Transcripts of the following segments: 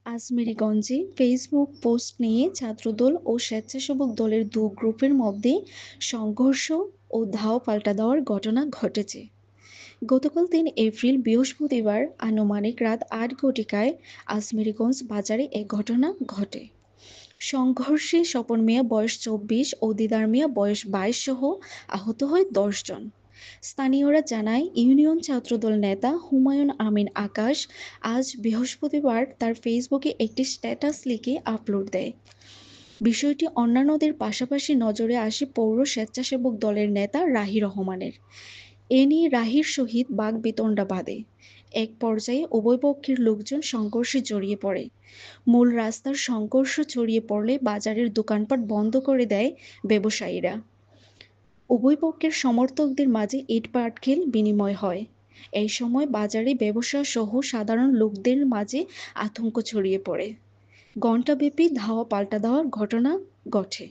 আজমেরীগঞ্জে Facebook post নিয়ে ছাত্রদল ও স্বেচ্ছাসেবক দলের গ্রুপের মধ্যে সংঘর্ষ ও ধাও পাল্টা দেওয়ার ঘটনা ঘটেছে। গতকাল ৩ এপ্রিল বৃহস্পতিবার আনুমানিক রাত ৮ ঘটিকায় আজমেরীগঞ্জ বাজারে এ ঘটনা ঘটে। সংঘর্ষে স্বপন মিয়া বয়স ২৪ ও দিদার মিয়া বয়স ২২ সহ আহত হয় ১০ জন। স্থানীয়রা জানায়, ইউনিয়ন ছাত্রদল নেতা হুমায়ুন আমিন আকাশ আজ বৃহস্পতিবার তার ফেসবুকে একটি স্ট্যাটাস লিখে আপলোড দেয়। বিষয়টি অন্যান্যদের পাশাপাশি নজরে আসে পৌর স্বেচ্ছাসেবক দলের নেতা রাহি রহমানের। এ নিয়ে রাহির সহিত বাকবিতণ্ডা বাধে। এক পর্যায়ে উভয় পক্ষের লোকজন সংঘর্ষে জড়িয়ে পড়ে। মূল রাস্তার সংঘর্ষ ছড়িয়ে পড়লে বাজারের দোকানপাট বন্ধ করে দেয় ব্যবসায়ীরা। উভয় পক্ষের সমর্থকদের মাঝে ইট-পাটকেল বিনিময় হয়। এই সময় বাজারে ব্যবসা সহ সাধারণ লোকদের মাঝে আতঙ্ক ছড়িয়ে পড়ে। ঘণ্টাব্যাপী ধাওয়া পাল্টা দেওয়ার ঘটনা ঘটে।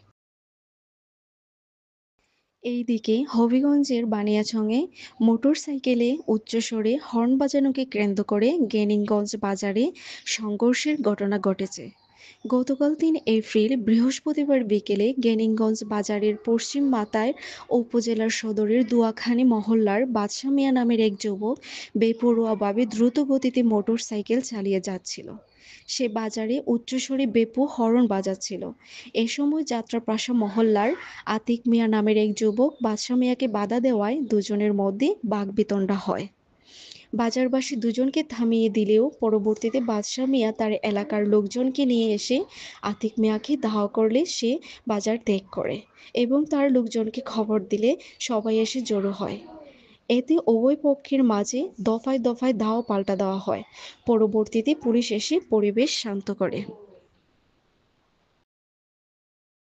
এইদিকে হবিগঞ্জের বানিয়াচংয়ে মোটরসাইকেলে উচ্চস্বরে হর্ন বাজানোকে কেন্দ্র করে জ্ঞানীগঞ্জ বাজারে সংঘর্ষের ঘটনা ঘটেছে। গতকাল ৩ এপ্রিল বৃহস্পতিবার বিকেলে জ্ঞানীগঞ্জ বাজারের পশ্চিম মাতায় উপজেলার সদরের দুয়াখানী মহল্লার বাদশা মিয়া নামের এক যুবক বেপরোয়াভাবে দ্রুত গতিতে মোটরসাইকেল চালিয়ে যাচ্ছিল। সে বাজারে উচ্চস্বরে বেপু হর্ন বাজাচ্ছিল। এ সময় যাত্রাপ্রাসা মহল্লার আতিক মিয়া নামের এক যুবক বাদশা মিয়াকে বাধা দেওয়ায় দুজনের মধ্যে বাকবিতণ্ডা হয়। বাজারবাসী দুজনকে থামিয়ে দিলেও পরবর্তীতে বাদশা মিয়া তার এলাকার লোকজনকে নিয়ে এসে আতিক মিয়াকে ধাওয়া করলে সে বাজার ত্যাগ করে এবং তার লোকজনকে খবর দিলে সবাই এসে জড়ো হয়। এতে উভয় পক্ষের মাঝে দফায় দফায় ধাওয়া পাল্টা দেওয়া হয়। পরবর্তীতে পুলিশ এসে পরিবেশ শান্ত করে।